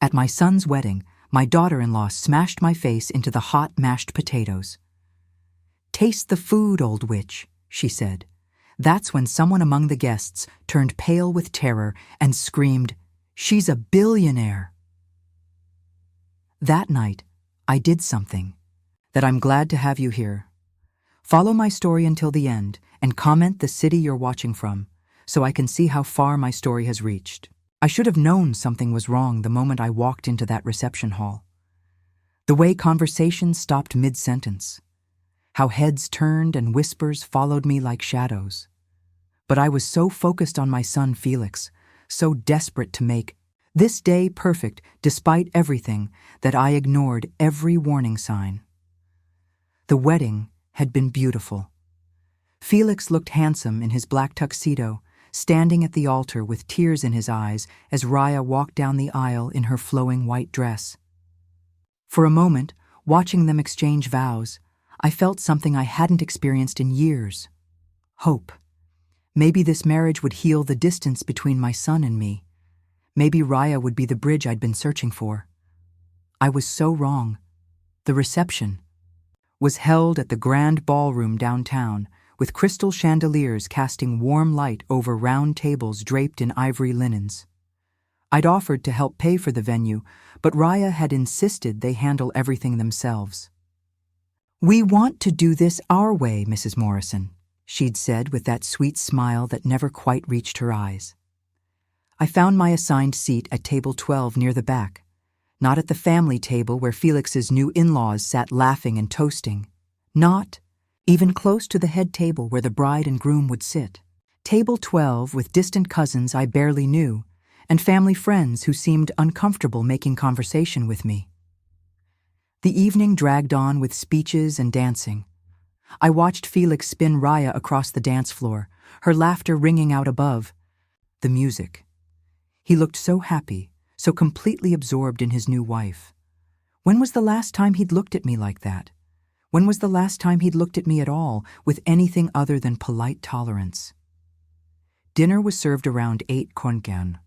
At my son's wedding, my daughter-in-law smashed my face into the hot mashed potatoes. "Taste the food, old witch," she said. That's when someone among the guests turned pale with terror and screamed, "She's a billionaire!" That night, I did something that I'm glad to have you here. Follow my story until the end and comment the city you're watching from so I can see how far my story has reached. I should have known something was wrong the moment I walked into that reception hall. The way conversation stopped mid-sentence. How heads turned and whispers followed me like shadows. But I was so focused on my son Felix, so desperate to make this day perfect despite everything, that I ignored every warning sign. The wedding had been beautiful. Felix looked handsome in his black tuxedo, standing at the altar with tears in his eyes as Raya walked down the aisle in her flowing white dress. For a moment, watching them exchange vows, I felt something I hadn't experienced in years. Hope. Maybe this marriage would heal the distance between my son and me. Maybe Raya would be the bridge I'd been searching for. I was so wrong. The reception was held at the grand ballroom downtown, with crystal chandeliers casting warm light over round tables draped in ivory linens. I'd offered to help pay for the venue, but Raya had insisted they handle everything themselves. "We want to do this our way, Mrs. Morrison," she'd said with that sweet smile that never quite reached her eyes. I found my assigned seat at table 12 near the back, not at the family table where Felix's new in-laws sat laughing and toasting, not even close to the head table where the bride and groom would sit. Table 12 with distant cousins I barely knew, and family friends who seemed uncomfortable making conversation with me. The evening dragged on with speeches and dancing. I watched Felix spin Raya across the dance floor, her laughter ringing out above. The music. He looked so happy, so completely absorbed in his new wife. When was the last time he'd looked at me like that? When was the last time he'd looked at me at all with anything other than polite tolerance? Dinner was served around 8 konkan.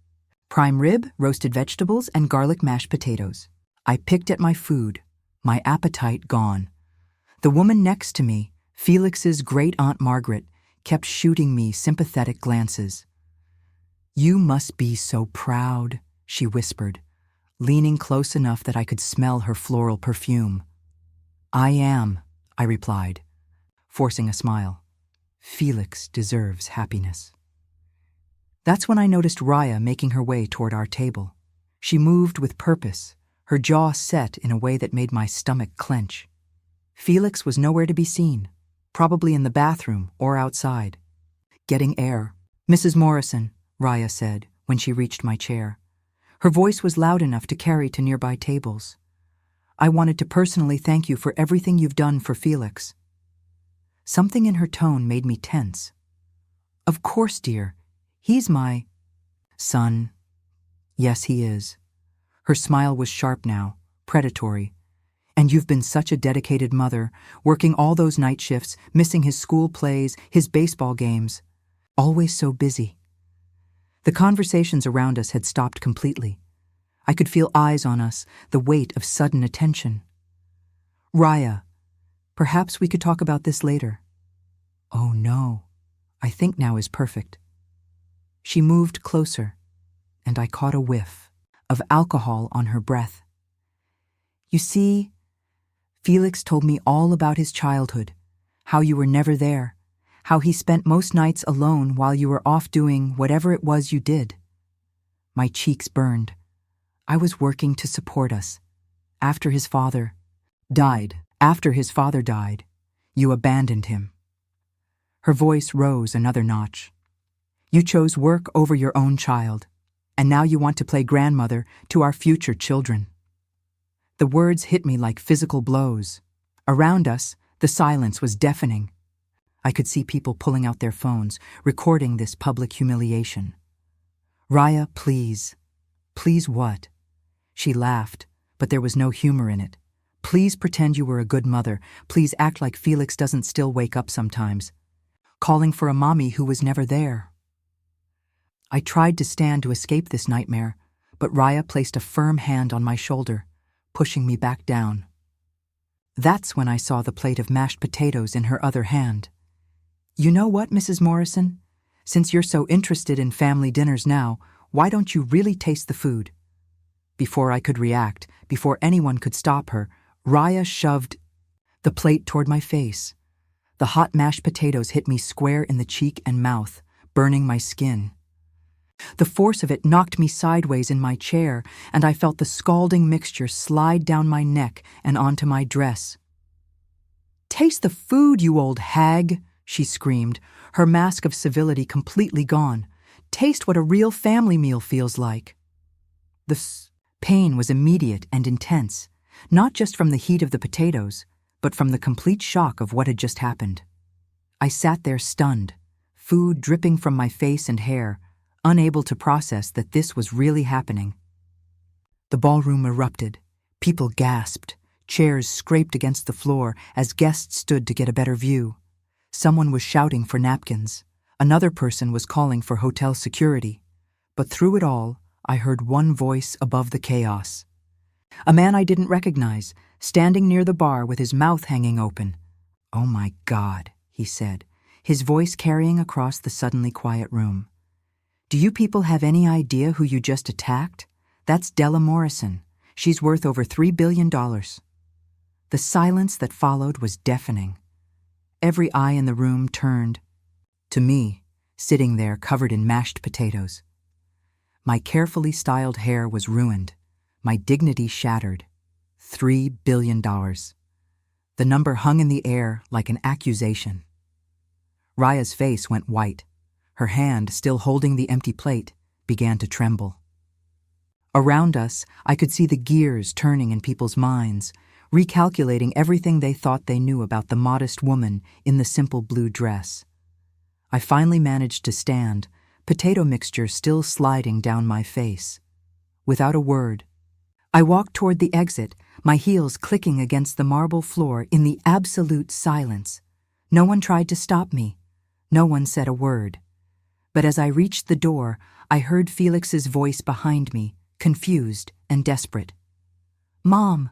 Prime rib, roasted vegetables, and garlic mashed potatoes. I picked at my food, my appetite gone. The woman next to me, Felix's great-aunt Margaret, kept shooting me sympathetic glances. "You must be so proud," she whispered, leaning close enough that I could smell her floral perfume. "I am," I replied, forcing a smile. "Felix deserves happiness." That's when I noticed Raya making her way toward our table. She moved with purpose, her jaw set in a way that made my stomach clench. Felix was nowhere to be seen, probably in the bathroom or outside, getting air. "Mrs. Morrison," Raya said when she reached my chair. Her voice was loud enough to carry to nearby tables. "I wanted to personally thank you for everything you've done for Felix." Something in her tone made me tense. "Of course, dear. He's my son." "Yes, he is." Her smile was sharp now, predatory. "And you've been such a dedicated mother, working all those night shifts, missing his school plays, his baseball games. Always so busy." The conversations around us had stopped completely. I could feel eyes on us, the weight of sudden attention. "Raya, perhaps we could talk about this later." "Oh no, I think now is perfect." She moved closer, and I caught a whiff of alcohol on her breath. "You see, Felix told me all about his childhood, how you were never there, how he spent most nights alone while you were off doing whatever it was you did." My cheeks burned. I was working to support us. After his father died, you abandoned him. Her voice rose another notch. "You chose work over your own child, and now you want to play grandmother to our future children." The words hit me like physical blows. Around us, the silence was deafening. I could see people pulling out their phones, recording this public humiliation. "Raya, please." "Please what?" She laughed, but there was no humor in it. "Please pretend you were a good mother. Please act like Felix doesn't still wake up sometimes, calling for a mommy who was never there." I tried to stand to escape this nightmare, but Raya placed a firm hand on my shoulder, pushing me back down. That's when I saw the plate of mashed potatoes in her other hand. "You know what, Mrs. Morrison? Since you're so interested in family dinners now, why don't you really taste the food?" Before I could react, before anyone could stop her, Raya shoved the plate toward my face. The hot mashed potatoes hit me square in the cheek and mouth, burning my skin. The force of it knocked me sideways in my chair, and I felt the scalding mixture slide down my neck and onto my dress. "Taste the food, you old hag," she screamed, her mask of civility completely gone. "Taste what a real family meal feels like." The pain was immediate and intense, not just from the heat of the potatoes, but from the complete shock of what had just happened. I sat there stunned, food dripping from my face and hair, unable to process that this was really happening. The ballroom erupted. People gasped. Chairs scraped against the floor as guests stood to get a better view. Someone was shouting for napkins. Another person was calling for hotel security. But through it all, I heard one voice above the chaos. A man I didn't recognize, standing near the bar with his mouth hanging open. "Oh my God," he said, his voice carrying across the suddenly quiet room. "Do you people have any idea who you just attacked? That's Della Morrison. She's worth over $3 billion. The silence that followed was deafening. Every eye in the room turned to me, sitting there covered in mashed potatoes. My carefully styled hair was ruined, my dignity shattered. $3 billion. The number hung in the air like an accusation. Raya's face went white. Her hand, still holding the empty plate, began to tremble. Around us, I could see the gears turning in people's minds, recalculating everything they thought they knew about the modest woman in the simple blue dress. I finally managed to stand, potato mixture still sliding down my face. Without a word, I walked toward the exit, my heels clicking against the marble floor in the absolute silence. No one tried to stop me. No one said a word. But as I reached the door, I heard Felix's voice behind me, confused and desperate. Mom,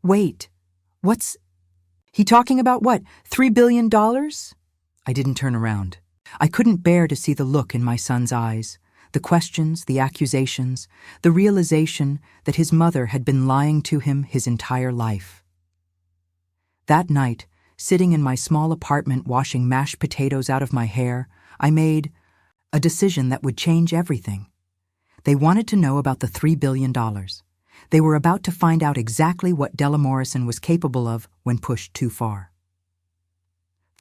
wait. What's he talking about? What, $3 billion? I didn't turn around. I couldn't bear to see the look in my son's eyes, the questions, the accusations, the realization that his mother had been lying to him his entire life. That night, sitting in my small apartment washing mashed potatoes out of my hair, I made a decision that would change everything. They wanted to know about the $3 billion. They were about to find out exactly what Della Morrison was capable of when pushed too far.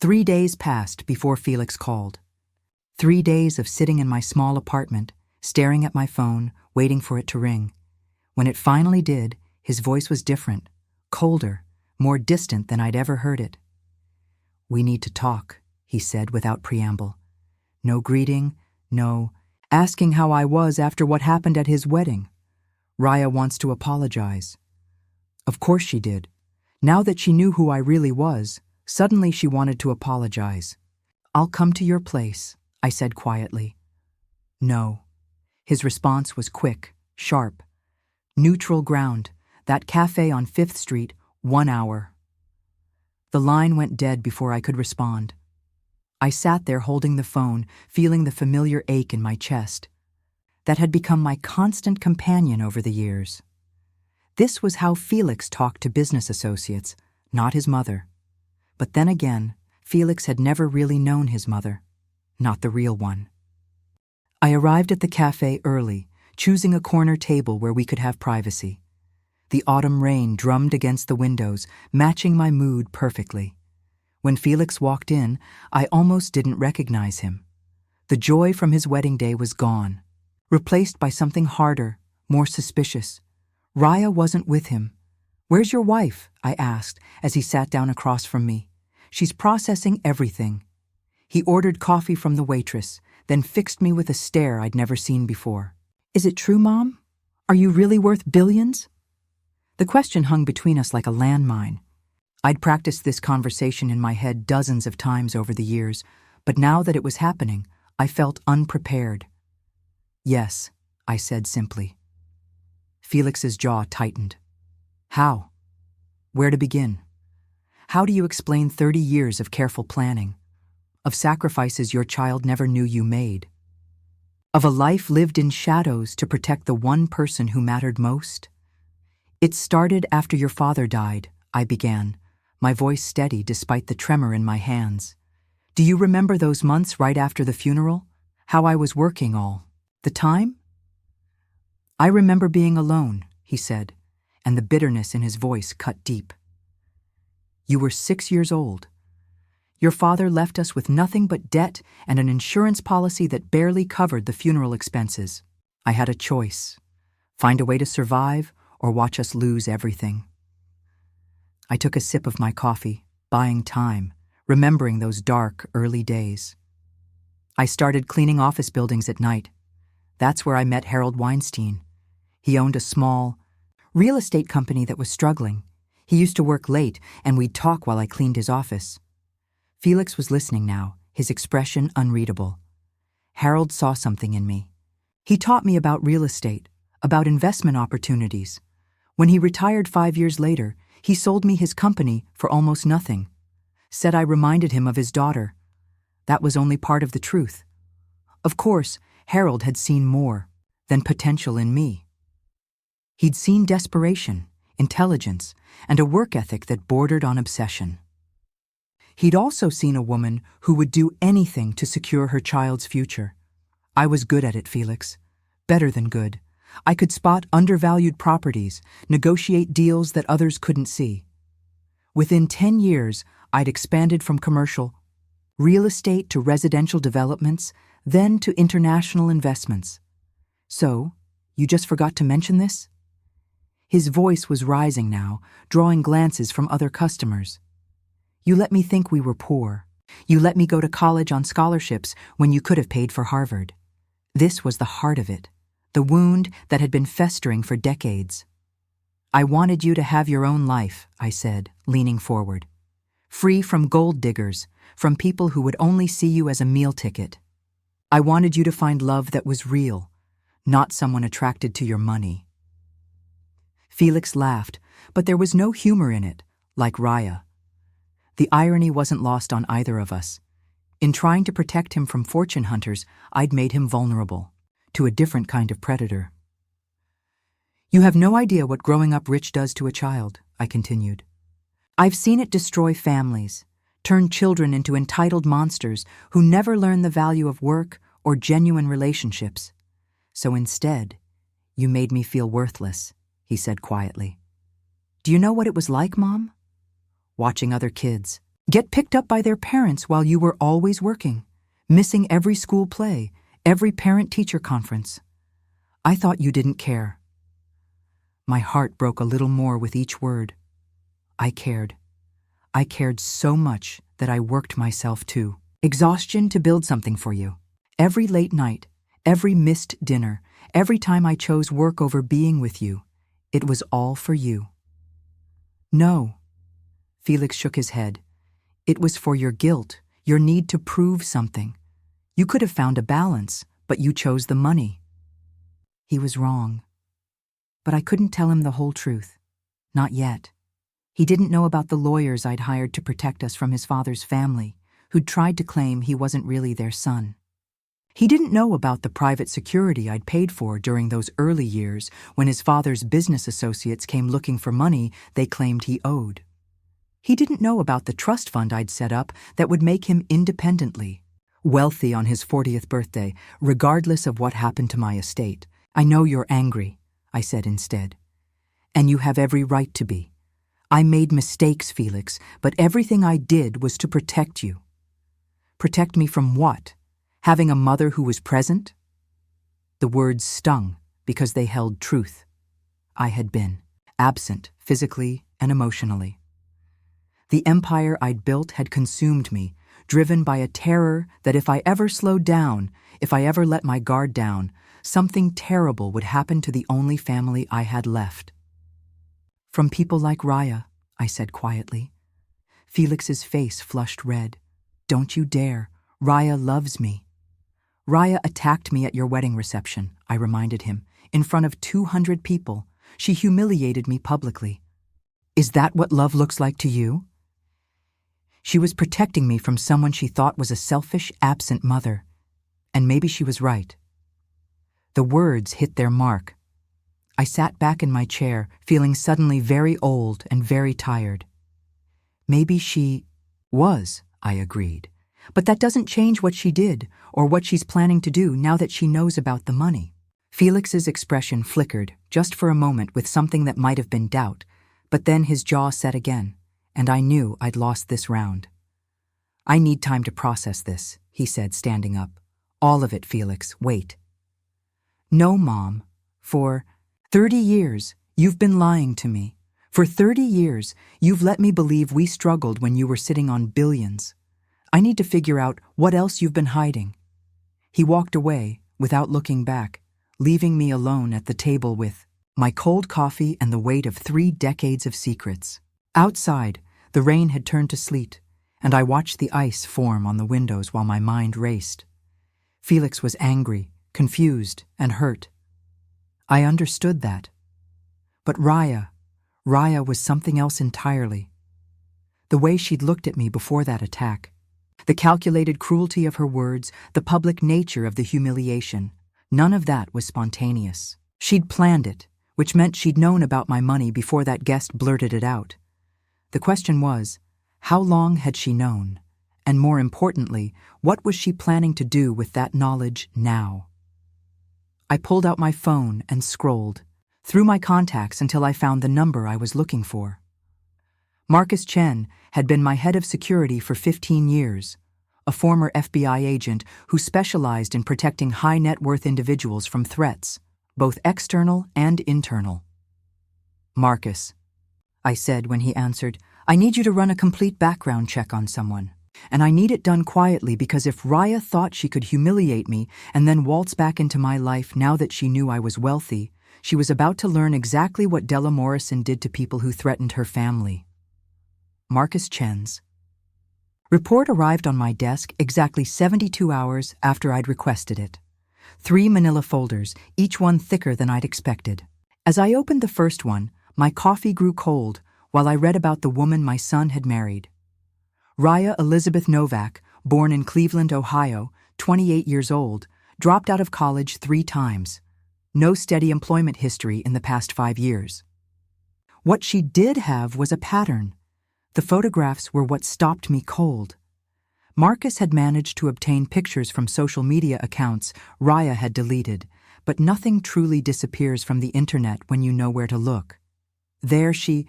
3 days passed before Felix called. 3 days of sitting in my small apartment, staring at my phone, waiting for it to ring. When it finally did, his voice was different, colder, more distant than I'd ever heard it. "We need to talk," he said without preamble. No greeting, no asking how I was after what happened at his wedding. "Raya wants to apologize." Of course she did. Now that she knew who I really was, suddenly she wanted to apologize. "I'll come to your place," I said quietly. "No." His response was quick, sharp. "Neutral ground, that cafe on 5th Street, 1 hour." The line went dead before I could respond. I sat there holding the phone, feeling the familiar ache in my chest. That had become my constant companion over the years. This was how Felix talked to business associates, not his mother. But then again, Felix had never really known his mother, not the real one. I arrived at the cafe early, choosing a corner table where we could have privacy. The autumn rain drummed against the windows, matching my mood perfectly. When Felix walked in, I almost didn't recognize him. The joy from his wedding day was gone, replaced by something harder, more suspicious. Raya wasn't with him. "Where's your wife?" I asked as he sat down across from me. "She's processing everything." He ordered coffee from the waitress, then fixed me with a stare I'd never seen before. "Is it true, Mom? Are you really worth billions?" The question hung between us like a landmine. I'd practiced this conversation in my head dozens of times over the years, but now that it was happening, I felt unprepared. "Yes," I said simply. Felix's jaw tightened. How? Where to begin? How do you explain 30 years of careful planning, of sacrifices your child never knew you made, of a life lived in shadows to protect the one person who mattered most? It started after your father died, I began, my voice steady despite the tremor in my hands. Do you remember those months right after the funeral? How I was working all the time? I remember being alone, he said, and the bitterness in his voice cut deep. You were 6 years old. Your father left us with nothing but debt and an insurance policy that barely covered the funeral expenses. I had a choice: find a way to survive or watch us lose everything. I took a sip of my coffee, buying time, remembering those dark, early days. I started cleaning office buildings at night. That's where I met Harold Weinstein. He owned a small real estate company that was struggling. He used to work late, and we'd talk while I cleaned his office. Felix was listening now, his expression unreadable. Harold saw something in me. He taught me about real estate, about investment opportunities. When he retired 5 years later, he sold me his company for almost nothing. Said I reminded him of his daughter. That was only part of the truth. Of course, Harold had seen more than potential in me. He'd seen desperation, intelligence, and a work ethic that bordered on obsession. He'd also seen a woman who would do anything to secure her child's future. I was good at it, Felix. Better than good. I could spot undervalued properties, negotiate deals that others couldn't see. Within 10 years, I'd expanded from commercial real estate to residential developments, then to international investments. So, you just forgot to mention this? His voice was rising now, drawing glances from other customers. You let me think we were poor. You let me go to college on scholarships when you could have paid for Harvard. This was the heart of it, the wound that had been festering for decades. I wanted you to have your own life, I said, leaning forward. Free from gold diggers, from people who would only see you as a meal ticket. I wanted you to find love that was real, not someone attracted to your money. Felix laughed, but there was no humor in it, like Raya. The irony wasn't lost on either of us. In trying to protect him from fortune hunters, I'd made him vulnerable to a different kind of predator. You have no idea what growing up rich does to a child, I continued. I've seen it destroy families, turn children into entitled monsters who never learn the value of work or genuine relationships. So instead, you made me feel worthless, he said quietly. Do you know what it was like, Mom? Watching other kids get picked up by their parents while you were always working, missing every school play, every parent-teacher conference. I thought you didn't care. My heart broke a little more with each word. I cared. I cared so much that I worked myself to exhaustion to build something for you. Every late night, every missed dinner, every time I chose work over being with you, it was all for you. No. Felix shook his head. It was for your guilt, your need to prove something. You could have found a balance, but you chose the money. He was wrong. But I couldn't tell him the whole truth. Not yet. He didn't know about the lawyers I'd hired to protect us from his father's family, who'd tried to claim he wasn't really their son. He didn't know about the private security I'd paid for during those early years when his father's business associates came looking for money they claimed he owed. He didn't know about the trust fund I'd set up that would make him independently wealthy on his 40th birthday, regardless of what happened to my estate. I know you're angry, I said instead. And you have every right to be. I made mistakes, Felix, but everything I did was to protect you. Protect me from what? Having a mother who was present? The words stung because they held truth. I had been absent physically and emotionally. The empire I'd built had consumed me, driven by a terror that if I ever slowed down, if I ever let my guard down, something terrible would happen to the only family I had left. From people like Raya, I said quietly. Felix's face flushed red. Don't you dare. Raya loves me. Raya attacked me at your wedding reception, I reminded him, in front of 200 people. She humiliated me publicly. Is that what love looks like to you? She was protecting me from someone she thought was a selfish, absent mother. And maybe she was right. The words hit their mark. I sat back in my chair, feeling suddenly very old and very tired. Maybe she was, I agreed. But that doesn't change what she did or what she's planning to do now that she knows about the money. Felix's expression flickered just for a moment with something that might have been doubt, but then his jaw set again, and I knew I'd lost this round. I need time to process this, he said, standing up. All of it, Felix, wait. No, Mom. For 30 years, you've been lying to me. For 30 years, you've let me believe we struggled when you were sitting on billions. I need to figure out what else you've been hiding. He walked away, without looking back, leaving me alone at the table with my cold coffee and the weight of 3 decades of secrets. Outside, the rain had turned to sleet, and I watched the ice form on the windows while my mind raced. Felix was angry, confused, and hurt. I understood that. But Raya was something else entirely. The way she'd looked at me before that attack, the calculated cruelty of her words, the public nature of the humiliation, none of that was spontaneous. She'd planned it, which meant she'd known about my money before that guest blurted it out. The question was, how long had she known? And more importantly, what was she planning to do with that knowledge now? I pulled out my phone and scrolled, through my contacts until I found the number I was looking for. Marcus Chen had been my head of security for 15 years, a former FBI agent who specialized in protecting high-net-worth individuals from threats, both external and internal. Marcus, I said when he answered, I need you to run a complete background check on someone. And I need it done quietly because if Raya thought she could humiliate me and then waltz back into my life now that she knew I was wealthy, she was about to learn exactly what Della Morrison did to people who threatened her family. Marcus Chen's report arrived on my desk exactly 72 hours after I'd requested it. 3 manila folders, each one thicker than I'd expected. As I opened the first one, my coffee grew cold while I read about the woman my son had married. Raya Elizabeth Novak, born in Cleveland, Ohio, 28 years old, dropped out of college 3 times. No steady employment history in the past 5 years. What she did have was a pattern. The photographs were what stopped me cold. Marcus had managed to obtain pictures from social media accounts Raya had deleted, but nothing truly disappears from the internet when you know where to look. There she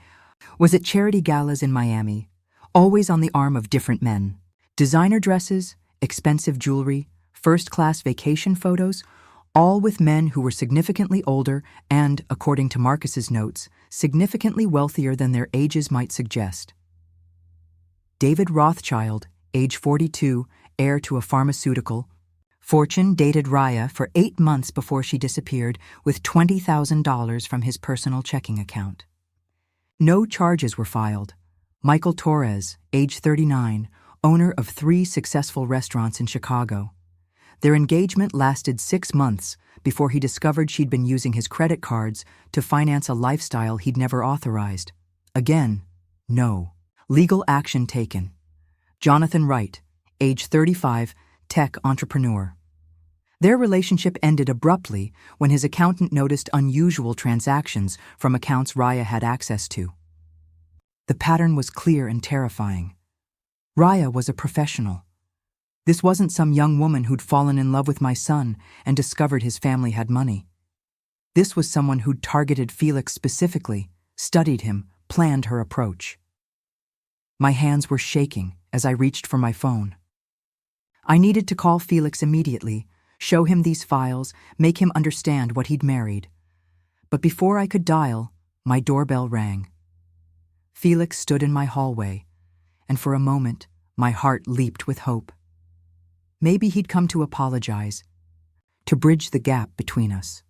was at charity galas in Miami, always on the arm of different men. Designer dresses, expensive jewelry, first-class vacation photos, all with men who were significantly older and, according to Marcus's notes, significantly wealthier than their ages might suggest. David Rothschild, age 42, heir to a pharmaceutical fortune, dated Raya for 8 months before she disappeared with $20,000 from his personal checking account. No charges were filed. Michael Torres, age 39, owner of 3 successful restaurants in Chicago. Their engagement lasted 6 months before he discovered she'd been using his credit cards to finance a lifestyle he'd never authorized. Again, no. Legal action taken. Jonathan Wright, age 35, tech entrepreneur. Their relationship ended abruptly when his accountant noticed unusual transactions from accounts Raya had access to. The pattern was clear and terrifying. Raya was a professional. This wasn't some young woman who'd fallen in love with my son and discovered his family had money. This was someone who'd targeted Felix specifically, studied him, planned her approach. My hands were shaking as I reached for my phone. I needed to call Felix immediately, show him these files, make him understand what he'd married. But before I could dial, my doorbell rang. Felix stood in my hallway, and for a moment, my heart leaped with hope. Maybe he'd come to apologize, to bridge the gap between us.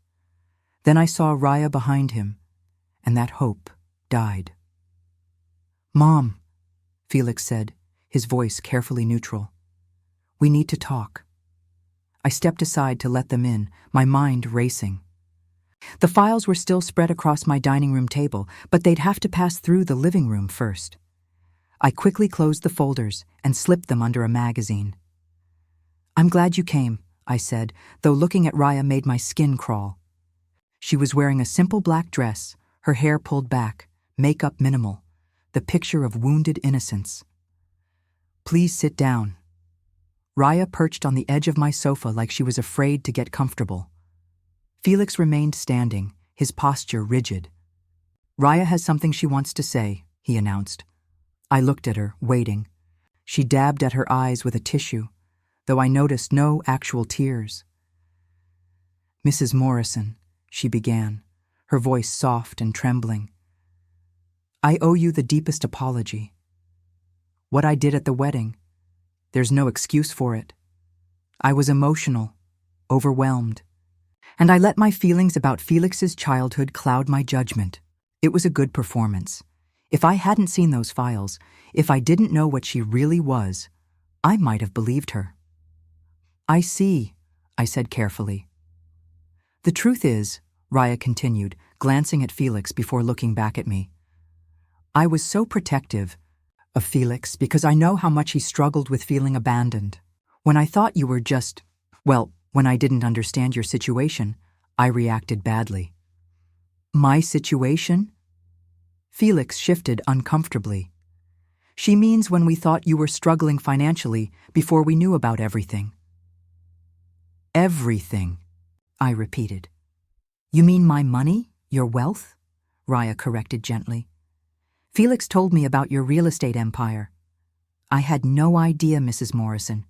Then I saw Raya behind him, and that hope died. "Mom," Felix said, his voice carefully neutral. "We need to talk." I stepped aside to let them in, my mind racing. The files were still spread across my dining room table, but they'd have to pass through the living room first. I quickly closed the folders and slipped them under a magazine. "I'm glad you came," I said, though looking at Raya made my skin crawl. She was wearing a simple black dress, her hair pulled back, makeup minimal, the picture of wounded innocence. "Please sit down." Raya perched on the edge of my sofa like she was afraid to get comfortable. Felix remained standing, his posture rigid. "Raya has something she wants to say," he announced. I looked at her, waiting. She dabbed at her eyes with a tissue, though I noticed no actual tears. "Mrs. Morrison," she began, her voice soft and trembling. "I owe you the deepest apology. What I did at the wedding, there's no excuse for it. I was emotional, overwhelmed, and I let my feelings about Felix's childhood cloud my judgment. It was a good performance. If I hadn't seen those files, if I didn't know what she really was, I might have believed her." "I see," I said carefully. "The truth is," Raya continued, glancing at Felix before looking back at me, "I was so protective of Felix because I know how much he struggled with feeling abandoned. When I thought you were just, well, when I didn't understand your situation, I reacted badly." "My situation?" Felix shifted uncomfortably. "She means when we thought you were struggling financially before we knew about everything." "Everything," I repeated. "You mean my money, your wealth?" Raya corrected gently. "Felix told me about your real estate empire." "I had no idea, Mrs. Morrison.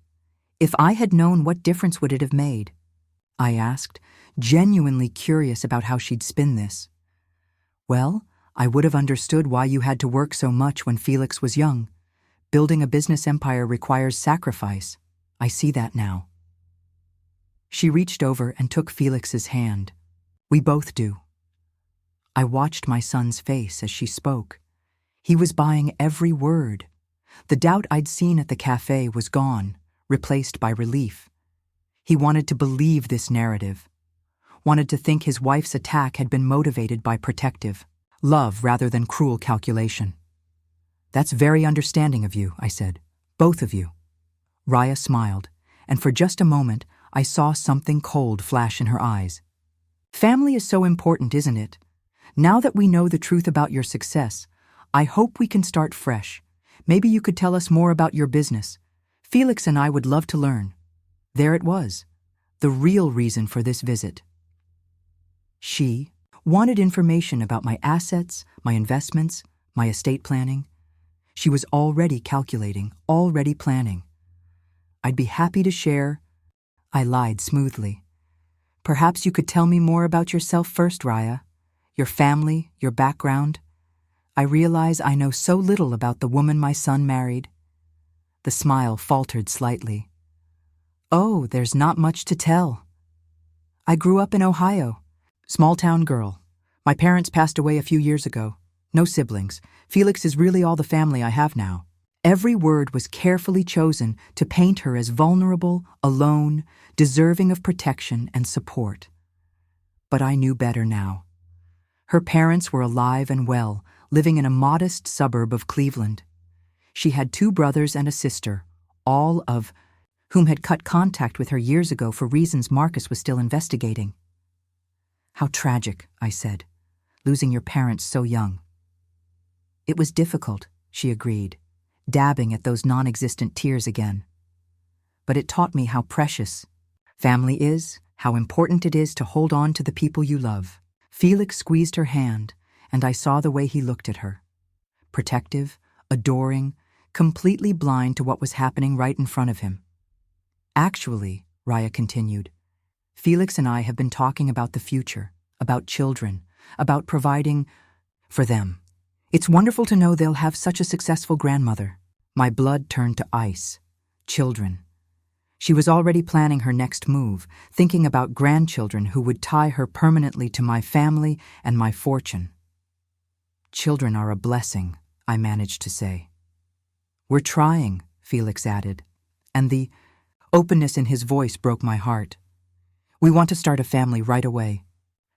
If I had known, what difference would it have made?" I asked, genuinely curious about how she'd spin this. "Well, I would have understood why you had to work so much when Felix was young. Building a business empire requires sacrifice. I see that now." She reached over and took Felix's hand. "We both do." I watched my son's face as she spoke. He was buying every word. The doubt I'd seen at the cafe was gone, replaced by relief. He wanted to believe this narrative, wanted to think his wife's attack had been motivated by protective love rather than cruel calculation. "That's very understanding of you," I said. "Both of you." Raya smiled, and for just a moment I saw something cold flash in her eyes. "Family is so important, isn't it? Now that we know the truth about your success, I hope we can start fresh. Maybe you could tell us more about your business. Felix and I would love to learn." There it was, the real reason for this visit. She wanted information about my assets, my investments, my estate planning. She was already calculating, already planning. "I'd be happy to share." I lied smoothly. "Perhaps you could tell me more about yourself first, Raya. Your family, your background. I realize I know so little about the woman my son married." The smile faltered slightly. "Oh, there's not much to tell. I grew up in Ohio. Small-town girl. My parents passed away a few years ago. No siblings. Felix is really all the family I have now." Every word was carefully chosen to paint her as vulnerable, alone, deserving of protection and support. But I knew better now. Her parents were alive and well, living in a modest suburb of Cleveland. She had 2 brothers and a sister, all of whom had cut contact with her years ago for reasons Marcus was still investigating. "How tragic," I said, "losing your parents so young." "It was difficult," she agreed, dabbing at those non-existent tears again. "But it taught me how precious family is, how important it is to hold on to the people you love." Felix squeezed her hand, and I saw the way he looked at her. Protective, adoring, completely blind to what was happening right in front of him. "Actually," Raya continued, "Felix and I have been talking about the future, about children, about providing for them. It's wonderful to know they'll have such a successful grandmother." My blood turned to ice. Children. She was already planning her next move, thinking about grandchildren who would tie her permanently to my family and my fortune. "Children are a blessing," I managed to say. "We're trying," Felix added. "And the openness in his voice broke my heart. "We want to start a family right away."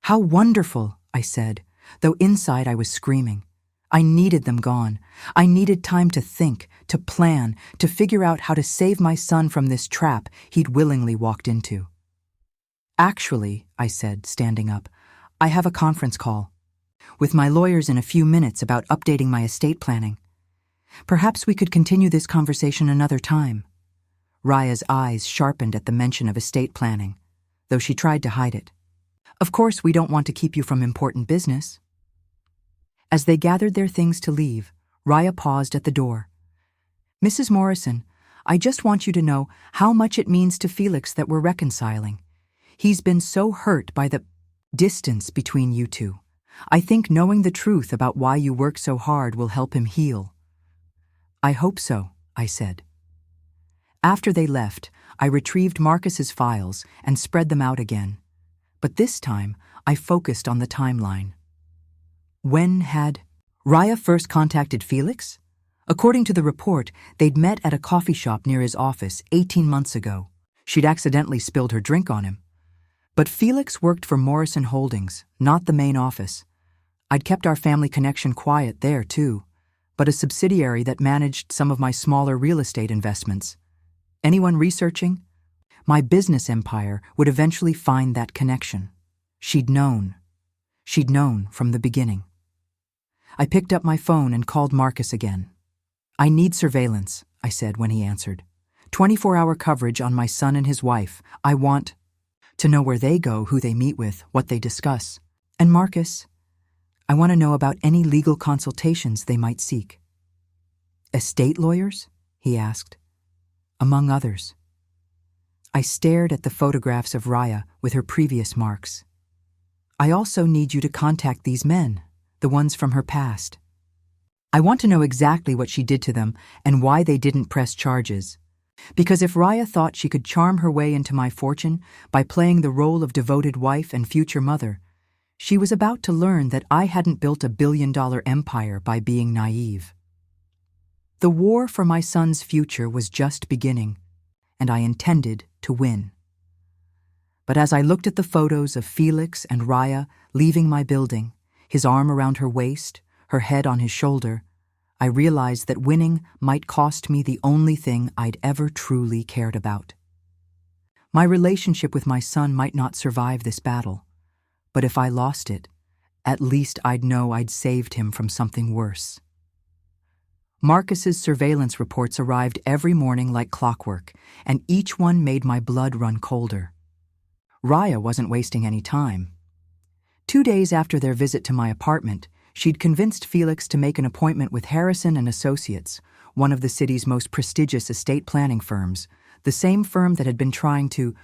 "How wonderful," I said, though inside I was screaming. I needed them gone. I needed time to think, to plan, to figure out how to save my son from this trap he'd willingly walked into. "Actually," I said, standing up, "I have a conference call with my lawyers in a few minutes about updating my estate planning. Perhaps we could continue this conversation another time." Raya's eyes sharpened at the mention of estate planning, though she tried to hide it. "Of course, we don't want to keep you from important business." As they gathered their things to leave, Raya paused at the door. "Mrs. Morrison, I just want you to know how much it means to Felix that we're reconciling. He's been so hurt by the distance between you two. I think knowing the truth about why you work so hard will help him heal." "I hope so," I said. After they left, I retrieved Marcus's files and spread them out again. But this time, I focused on the timeline. When had Raya first contacted Felix? According to the report, they'd met at a coffee shop near his office 18 months ago. She'd accidentally spilled her drink on him. But Felix worked for Morrison Holdings, not the main office. I'd kept our family connection quiet there, too, but a subsidiary that managed some of my smaller real estate investments. Anyone researching? My business empire would eventually find that connection. She'd known. She'd known from the beginning. I picked up my phone and called Marcus again. "I need surveillance," I said when he answered. 24-hour coverage on my son and his wife. I want to know where they go, who they meet with, what they discuss. And Marcus, I want to know about any legal consultations they might seek." "Estate lawyers?" he asked. "Among others." I stared at the photographs of Raya with her previous marks. "I also need you to contact these men, the ones from her past. I want to know exactly what she did to them and why they didn't press charges. Because if Raya thought she could charm her way into my fortune by playing the role of devoted wife and future mother, she was about to learn that I hadn't built a billion-dollar empire by being naive. The war for my son's future was just beginning, and I intended to win. But as I looked at the photos of Felix and Raya leaving my building, his arm around her waist, her head on his shoulder, I realized that winning might cost me the only thing I'd ever truly cared about. My relationship with my son might not survive this battle, but if I lost it, at least I'd know I'd saved him from something worse. Marcus's surveillance reports arrived every morning like clockwork, and each one made my blood run colder. Raya wasn't wasting any time. 2 days after their visit to my apartment, she'd convinced Felix to make an appointment with Harrison and Associates, one of the city's most prestigious estate planning firms, the same firm that had been trying to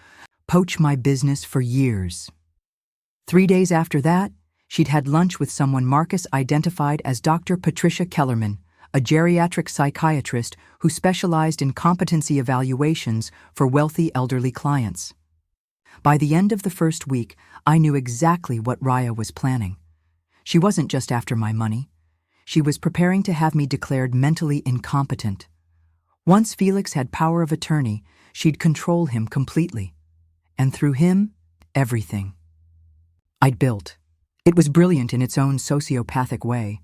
poach my business for years. 3 days after that, she'd had lunch with someone Marcus identified as Dr. Patricia Kellerman, a geriatric psychiatrist who specialized in competency evaluations for wealthy elderly clients. By the end of the first week, I knew exactly what Raya was planning. She wasn't just after my money. She was preparing to have me declared mentally incompetent. Once Felix had power of attorney, she'd control him completely. And through him, everything I'd built. It was brilliant in its own sociopathic way,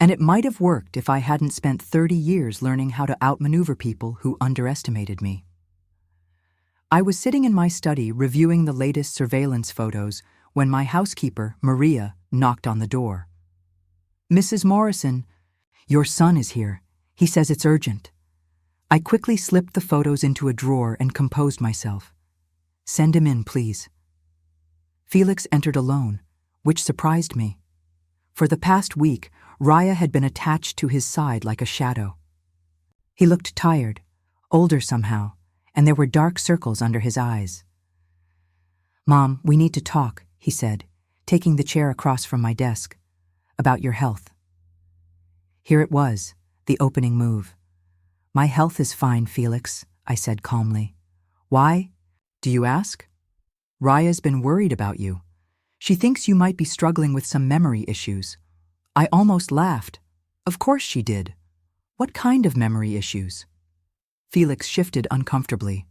and it might have worked if I hadn't spent 30 years learning how to outmaneuver people who underestimated me. I was sitting in my study reviewing the latest surveillance photos when my housekeeper, Maria, knocked on the door. "Mrs. Morrison, your son is here. He says it's urgent." I quickly slipped the photos into a drawer and composed myself. "Send him in, please." Felix entered alone, which surprised me. For the past week, Raya had been attached to his side like a shadow. He looked tired, older somehow, and there were dark circles under his eyes. "Mom, we need to talk," he said, taking the chair across from my desk. "About your health." Here it was, the opening move. "My health is fine, Felix," I said calmly. "Why, do you ask? Raya's been worried about you. She thinks you might be struggling with some memory issues." I almost laughed. Of course she did. What kind of memory issues? Felix shifted uncomfortably.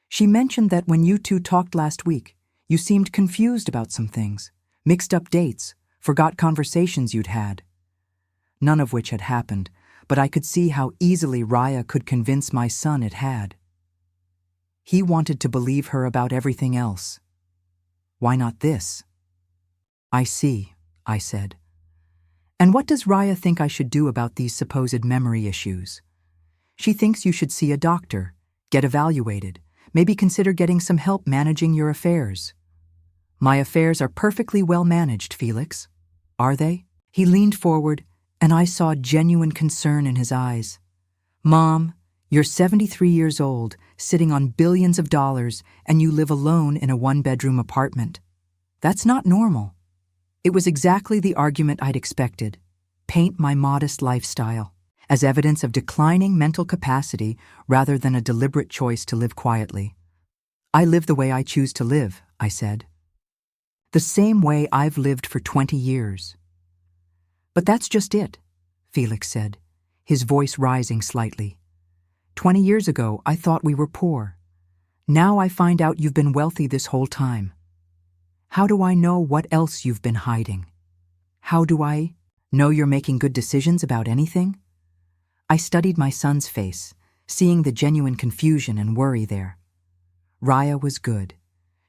She mentioned that when you two talked last week, you seemed confused about some things, mixed up dates, forgot conversations you'd had. None of which had happened, but I could see how easily Raya could convince my son it had. He wanted to believe her about everything else. Why not this? I see, I said. And what does Raya think I should do about these supposed memory issues? She thinks you should see a doctor, get evaluated, maybe consider getting some help managing your affairs. My affairs are perfectly well managed, Felix. Are they? He leaned forward, and I saw genuine concern in his eyes. Mom, you're 73 years old, sitting on billions of dollars, and you live alone in a one-bedroom apartment. That's not normal. It was exactly the argument I'd expected. Paint my modest lifestyle as evidence of declining mental capacity rather than a deliberate choice to live quietly. I live the way I choose to live, I said. The same way I've lived for 20 years. But that's just it, Felix said, his voice rising slightly. 20 years ago, I thought we were poor. Now I find out you've been wealthy this whole time. How do I know what else you've been hiding? How do I know you're making good decisions about anything? I studied my son's face, seeing the genuine confusion and worry there. Raya was good.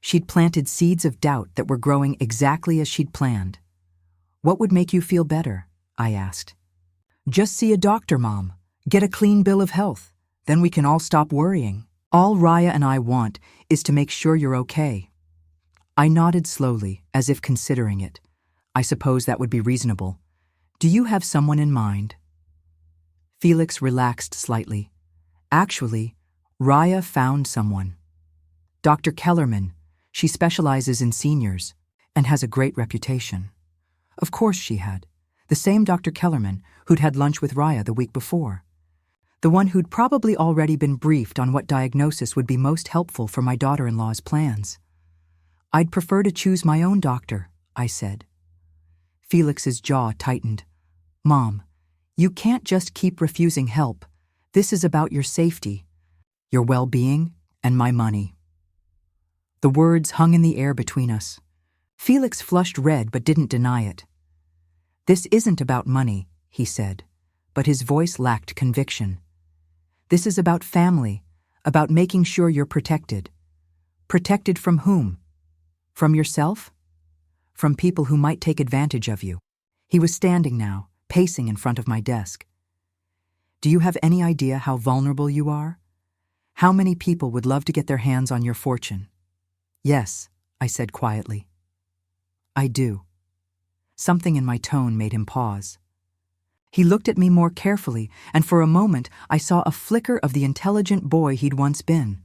She'd planted seeds of doubt that were growing exactly as she'd planned. What would make you feel better? I asked. Just see a doctor, Mom. Get a clean bill of health. Then we can all stop worrying. All Raya and I want is to make sure you're okay. I nodded slowly, as if considering it. I suppose that would be reasonable. Do you have someone in mind? Felix relaxed slightly. Actually, Raya found someone. Dr. Kellerman. She specializes in seniors and has a great reputation. Of course she had. The same Dr. Kellerman who'd had lunch with Raya the week before. The one who'd probably already been briefed on what diagnosis would be most helpful for my daughter-in-law's plans. I'd prefer to choose my own doctor, I said. Felix's jaw tightened. Mom, you can't just keep refusing help. This is about your safety, your well-being, and my money. The words hung in the air between us. Felix flushed red but didn't deny it. This isn't about money, he said, but his voice lacked conviction. This is about family, about making sure you're protected. Protected from whom? From yourself? From people who might take advantage of you. He was standing now, pacing in front of my desk. Do you have any idea how vulnerable you are? How many people would love to get their hands on your fortune? Yes, I said quietly. I do. Something in my tone made him pause. He looked at me more carefully, and for a moment I saw a flicker of the intelligent boy he'd once been.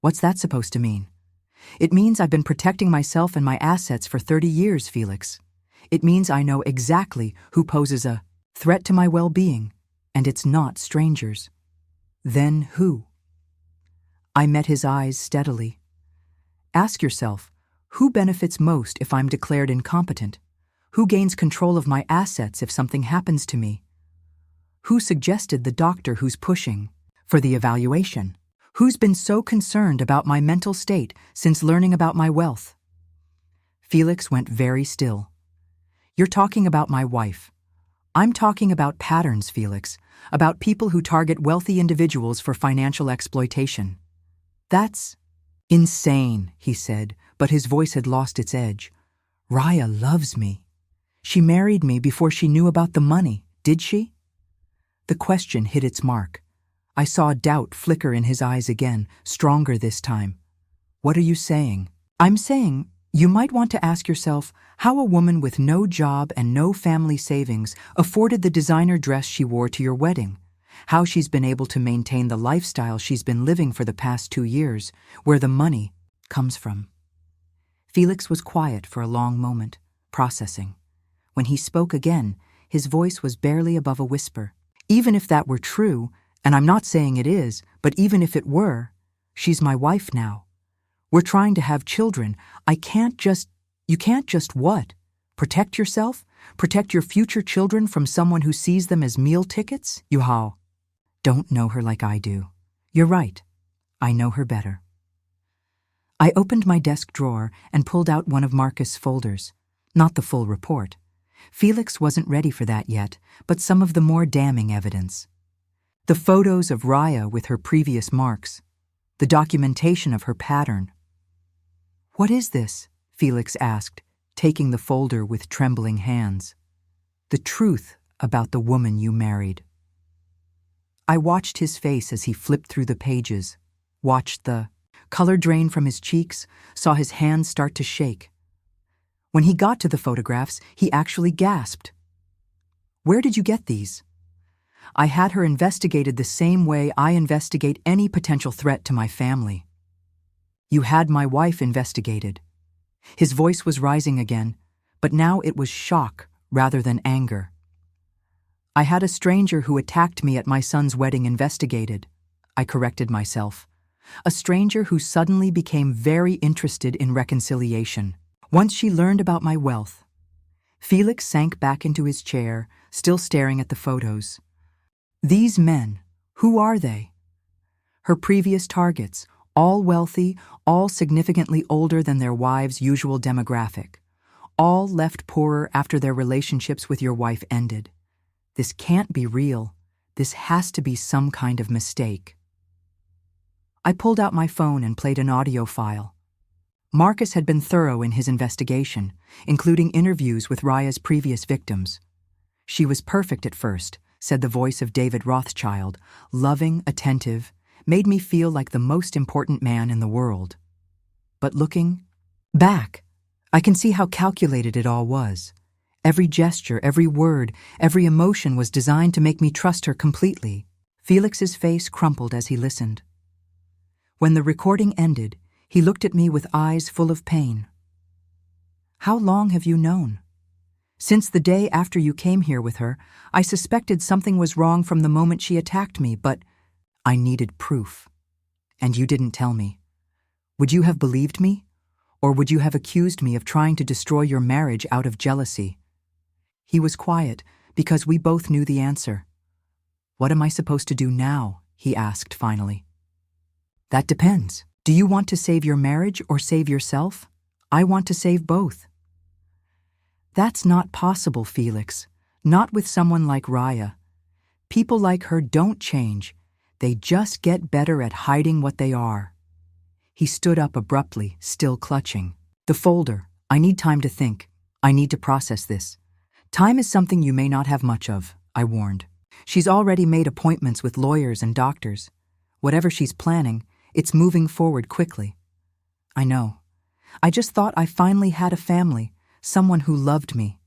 What's that supposed to mean? It means I've been protecting myself and my assets for 30 years, Felix. It means I know exactly who poses a threat to my well-being, and it's not strangers. Then who? I met his eyes steadily. Ask yourself, who benefits most if I'm declared incompetent? Who gains control of my assets if something happens to me? Who suggested the doctor who's pushing for the evaluation? Who's been so concerned about my mental state since learning about my wealth? Felix went very still. You're talking about my wife. I'm talking about patterns, Felix, about people who target wealthy individuals for financial exploitation. That's insane, he said, but his voice had lost its edge. Raya loves me. She married me before she knew about the money, did she? The question hit its mark. I saw doubt flicker in his eyes again, stronger this time. What are you saying? I'm saying you might want to ask yourself how a woman with no job and no family savings afforded the designer dress she wore to your wedding, how she's been able to maintain the lifestyle she's been living for the past 2 years, where the money comes from. Felix was quiet for a long moment, processing. When he spoke again, his voice was barely above a whisper. Even if that were true, and I'm not saying it is, but even if it were, she's my wife now. We're trying to have children. You can't just what? Protect yourself? Protect your future children from someone who sees them as meal tickets? You don't know her like I do. You're right. I know her better. I opened my desk drawer and pulled out one of Marcus' folders. Not the full report. Felix wasn't ready for that yet, but some of the more damning evidence. The photos of Raya with her previous marks. The documentation of her pattern. "What is this?" Felix asked, taking the folder with trembling hands. "The truth about the woman you married." I watched his face as he flipped through the pages, watched the color drain from his cheeks, saw his hands start to shake. When he got to the photographs, he actually gasped. "Where did you get these?" I had her investigated the same way I investigate any potential threat to my family. "You had my wife investigated." His voice was rising again, but now it was shock rather than anger. "I had a stranger who attacked me at my son's wedding investigated," I corrected myself. A stranger who suddenly became very interested in reconciliation. Once she learned about my wealth. Felix sank back into his chair, still staring at the photos. "These men, who are they?" Her previous targets, all wealthy, all significantly older than their wives' usual demographic. All left poorer after their relationships with your wife ended. This can't be real. This has to be some kind of mistake. I pulled out my phone and played an audio file. Marcus had been thorough in his investigation, including interviews with Raya's previous victims. "She was perfect at first," said the voice of David Rothschild, loving, attentive, made me feel like the most important man in the world. But looking back, I can see how calculated it all was. Every gesture, every word, every emotion was designed to make me trust her completely. Felix's face crumpled as he listened. When the recording ended, he looked at me with eyes full of pain. "How long have you known?" "Since the day after you came here with her, I suspected something was wrong from the moment she attacked me, but I needed proof. And you didn't tell me. Would you have believed me? Or would you have accused me of trying to destroy your marriage out of jealousy?" He was quiet because we both knew the answer. "What am I supposed to do now?" he asked finally. "That depends. Do you want to save your marriage or save yourself? I want to save both." "That's not possible, Felix. Not with someone like Raya. People like her don't change. They just get better at hiding what they are." He stood up abruptly, still clutching. "The folder. I need time to think. I need to process this." "Time is something you may not have much of," I warned. "She's already made appointments with lawyers and doctors. Whatever she's planning, it's moving forward quickly." "I know. I just thought I finally had a family, someone who loved me."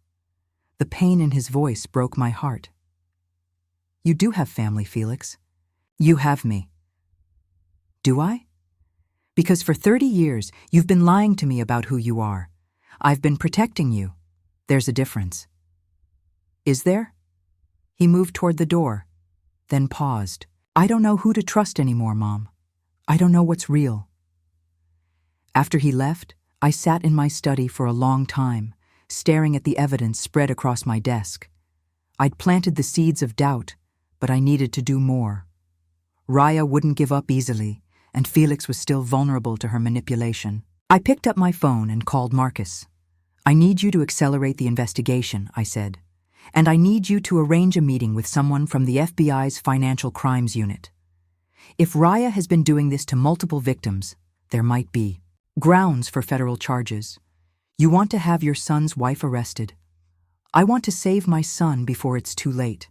The pain in his voice broke my heart. "You do have family, Felix. You have me." "Do I?" "Because for 30 years, you've been lying to me about who you are. I've been protecting you. There's a difference." "Is there?" He moved toward the door, then paused. "I don't know who to trust anymore, Mom. I don't know what's real." After he left, I sat in my study for a long time, staring at the evidence spread across my desk. I'd planted the seeds of doubt, but I needed to do more. Raya wouldn't give up easily, and Felix was still vulnerable to her manipulation. I picked up my phone and called Marcus. "I need you to accelerate the investigation," I said, "and I need you to arrange a meeting with someone from the FBI's Financial Crimes Unit. If Raya has been doing this to multiple victims, there might be grounds for federal charges. You want to have your son's wife arrested. I want to save my son before it's too late.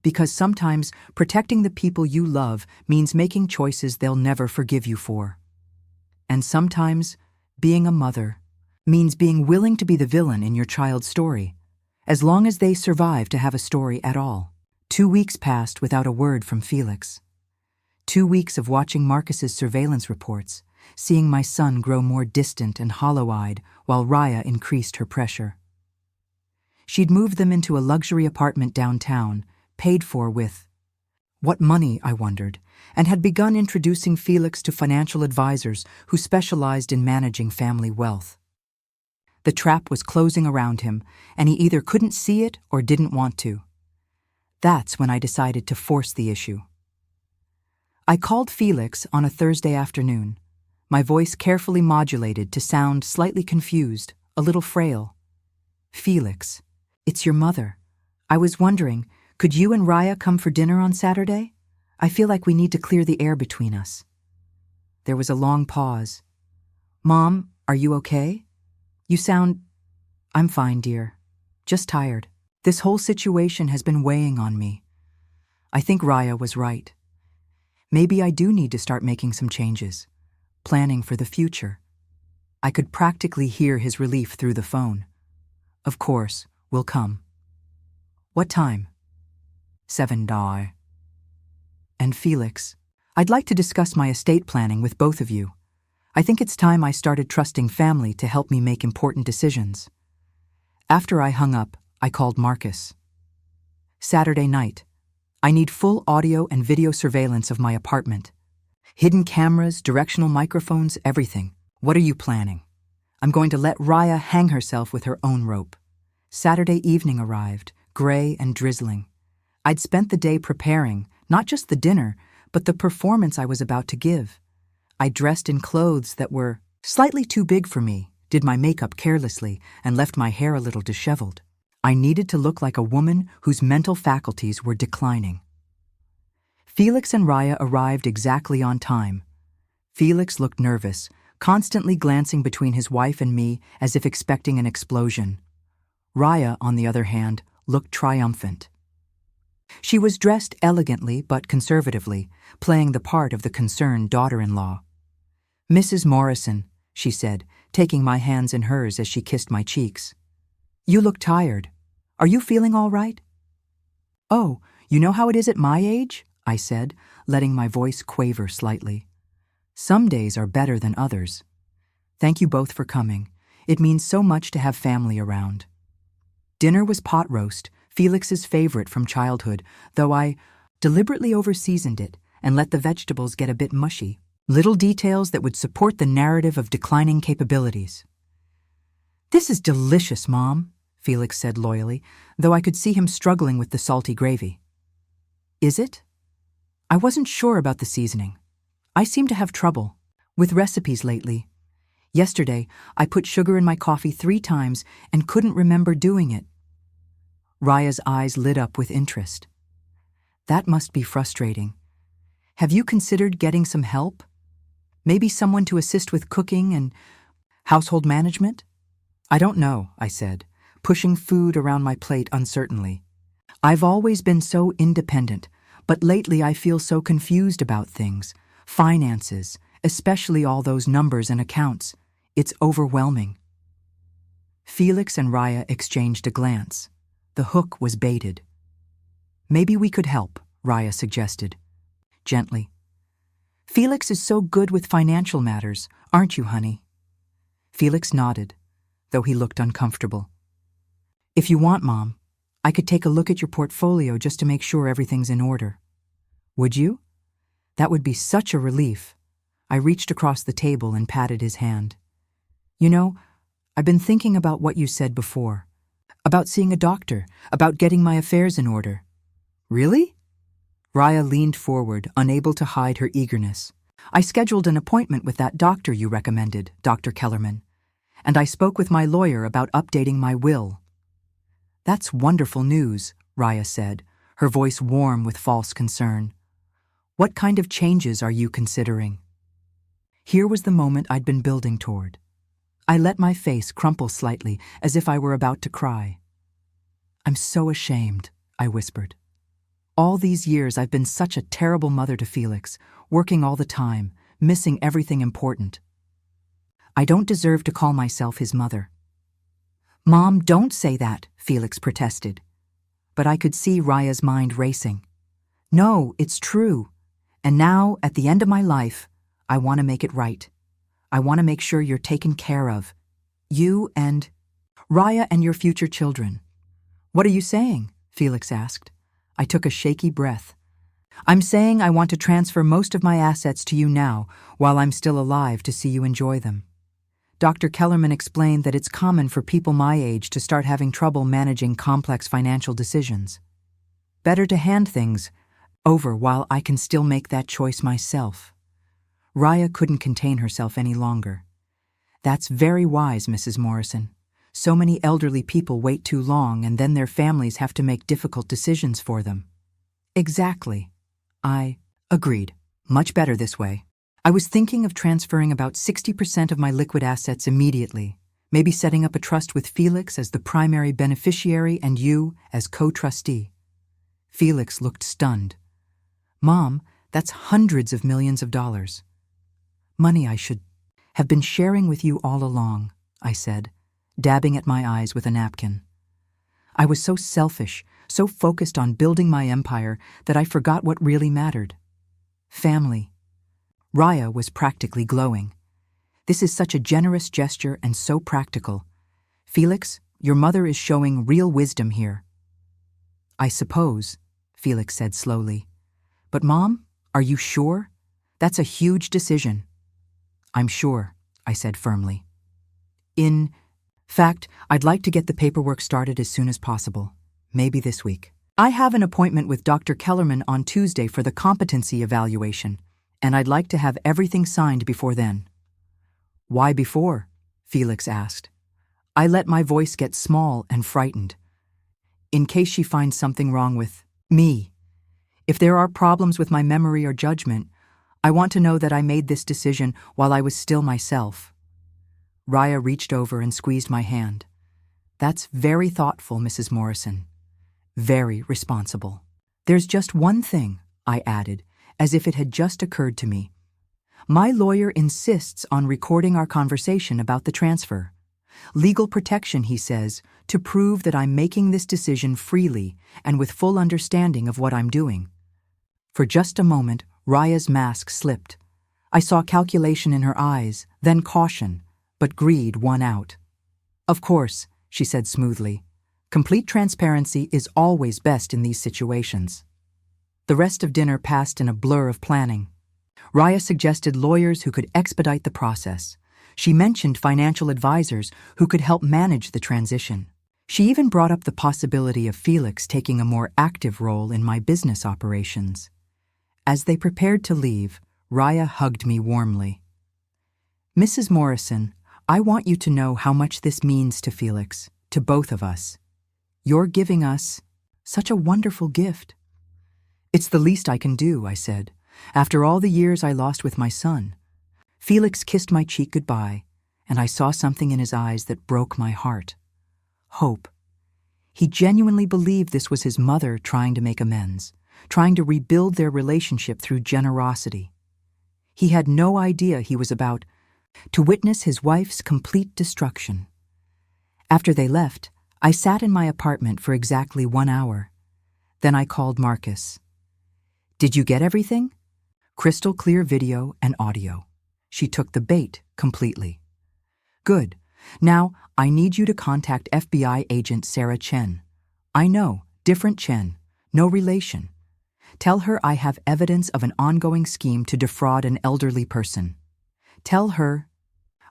Because sometimes protecting the people you love means making choices they'll never forgive you for. And sometimes being a mother means being willing to be the villain in your child's story, as long as they survive to have a story at all." 2 weeks passed without a word from Felix. 2 weeks of watching Marcus's surveillance reports, seeing my son grow more distant and hollow-eyed while Raya increased her pressure. She'd moved them into a luxury apartment downtown, paid for with what money, I wondered, and had begun introducing Felix to financial advisors who specialized in managing family wealth. The trap was closing around him, and he either couldn't see it or didn't want to. That's when I decided to force the issue. I called Felix on a Thursday afternoon. my voice carefully modulated to sound slightly confused, a little frail. "Felix, it's your mother. I was wondering, could you and Raya come for dinner on Saturday? I feel like we need to clear the air between us." There was a long pause. "Mom, are you okay? You sound—" "I'm fine, dear. Just tired. This whole situation has been weighing on me. I think Raya was right. Maybe I do need to start making some changes, planning for the future." I could practically hear his relief through the phone. "Of course, we'll come." "What time?" "7 die." "And Felix, I'd like to discuss my estate planning with both of you. I think it's time I started trusting family to help me make important decisions." After I hung up, I called Marcus. "Saturday night. I need full audio and video surveillance of my apartment. Hidden cameras, directional microphones, everything. What are you planning?" "I'm going to let Raya hang herself with her own rope." Saturday evening arrived, gray and drizzling. I'd spent the day preparing, not just the dinner, but the performance I was about to give. I dressed in clothes that were slightly too big for me, did my makeup carelessly, and left my hair a little disheveled. I needed to look like a woman whose mental faculties were declining. Felix and Raya arrived exactly on time. Felix looked nervous, constantly glancing between his wife and me as if expecting an explosion. Raya, on the other hand, looked triumphant. She was dressed elegantly but conservatively, playing the part of the concerned daughter-in-law. "Mrs. Morrison," she said, taking my hands in hers as she kissed my cheeks. "You look tired. Are you feeling all right?" "Oh, you know how it is at my age?" I said, letting my voice quaver slightly. "Some days are better than others. Thank you both for coming. It means so much to have family around." Dinner was pot roast, Felix's favorite from childhood, though I deliberately overseasoned it and let the vegetables get a bit mushy. Little details that would support the narrative of declining capabilities. "This is delicious, Mom," Felix said loyally, though I could see him struggling with the salty gravy. "Is it? I wasn't sure about the seasoning. I seem to have trouble with recipes lately. Yesterday, I put sugar in my coffee 3 times and couldn't remember doing it." Raya's eyes lit up with interest. "That must be frustrating. Have you considered getting some help? Maybe someone to assist with cooking and household management?" "I don't know," I said, pushing food around my plate uncertainly. "I've always been so independent, but lately I feel so confused about things, finances, especially all those numbers and accounts. It's overwhelming." Felix and Raya exchanged a glance. The hook was baited. "Maybe we could help," Raya suggested, gently. "Felix is so good with financial matters, aren't you, honey?" Felix nodded, though he looked uncomfortable. "If you want, Mom, I could take a look at your portfolio just to make sure everything's in order." "Would you? That would be such a relief." I reached across the table and patted his hand. "You know, I've been thinking about what you said before. About seeing a doctor, about getting my affairs in order." "Really?" Raya leaned forward, unable to hide her eagerness. "I scheduled an appointment with that doctor you recommended, Dr. Kellerman, and I spoke with my lawyer about updating my will." "That's wonderful news," Raya said, her voice warm with false concern. "What kind of changes are you considering?" Here was the moment I'd been building toward. I let my face crumple slightly, as if I were about to cry. "I'm so ashamed," I whispered. "All these years I've been such a terrible mother to Felix, working all the time, missing everything important. I don't deserve to call myself his mother." "Mom, don't say that," Felix protested. But I could see Raya's mind racing. "No, it's true. And now, at the end of my life, I want to make it right. I want to make sure you're taken care of. You and Raya and your future children." "What are you saying?" Felix asked. I took a shaky breath. "I'm saying I want to transfer most of my assets to you now, while I'm still alive, to see you enjoy them." Dr. Kellerman explained that it's common for people my age to start having trouble managing complex financial decisions. Better to hand things over while I can still make that choice myself. Raya couldn't contain herself any longer. That's very wise, Mrs. Morrison. So many elderly people wait too long and then their families have to make difficult decisions for them. Exactly. I agreed. Much better this way. I was thinking of transferring about 60% of my liquid assets immediately, maybe setting up a trust with Felix as the primary beneficiary and you as co-trustee. Felix looked stunned. Mom, that's hundreds of millions of dollars. Money I should have been sharing with you all along, I said, dabbing at my eyes with a napkin. I was so selfish, so focused on building my empire that I forgot what really mattered. Family. Raya was practically glowing. This is such a generous gesture and so practical. Felix, your mother is showing real wisdom here. I suppose, Felix said slowly. But Mom, are you sure? That's a huge decision. I'm sure, I said firmly. In fact, I'd like to get the paperwork started as soon as possible, maybe this week. I have an appointment with Dr. Kellerman on Tuesday for the competency evaluation, and I'd like to have everything signed before then. Why before? Felix asked. I let my voice get small and frightened. In case she finds something wrong with me. If there are problems with my memory or judgment, I want to know that I made this decision while I was still myself. Raya reached over and squeezed my hand. That's very thoughtful, Mrs. Morrison. Very responsible. There's just one thing, I added, as if it had just occurred to me. My lawyer insists on recording our conversation about the transfer. Legal protection, he says, to prove that I'm making this decision freely and with full understanding of what I'm doing. For just a moment, Raya's mask slipped. I saw calculation in her eyes, then caution, but greed won out. Of course, she said smoothly. Complete transparency is always best in these situations. The rest of dinner passed in a blur of planning. Raya suggested lawyers who could expedite the process. She mentioned financial advisors who could help manage the transition. She even brought up the possibility of Felix taking a more active role in my business operations. As they prepared to leave, Raya hugged me warmly. Mrs. Morrison, I want you to know how much this means to Felix, to both of us. You're giving us such a wonderful gift. It's the least I can do, I said, after all the years I lost with my son. Felix kissed my cheek goodbye, and I saw something in his eyes that broke my heart. Hope. He genuinely believed this was his mother trying to make amends, trying to rebuild their relationship through generosity. He had no idea he was about to witness his wife's complete destruction. After they left, I sat in my apartment for exactly 1 hour. Then I called Marcus. Did you get everything? Crystal clear video and audio. She took the bait completely. Good. Now, I need you to contact FBI agent Sarah Chen. I know, different Chen, no relation. Tell her I have evidence of an ongoing scheme to defraud an elderly person. Tell her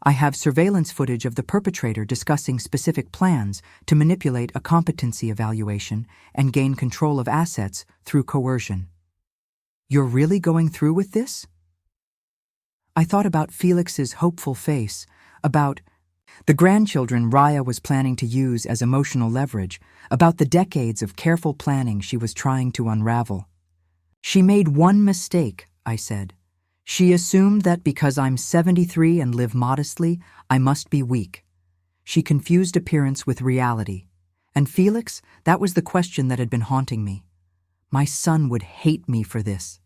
I have surveillance footage of the perpetrator discussing specific plans to manipulate a competency evaluation and gain control of assets through coercion. You're really going through with this? I thought about Felix's hopeful face, about the grandchildren Raya was planning to use as emotional leverage, about the decades of careful planning she was trying to unravel. She made one mistake, I said. She assumed that because I'm 73 and live modestly, I must be weak. She confused appearance with reality. And Felix, that was the question that had been haunting me. My son would hate me for this.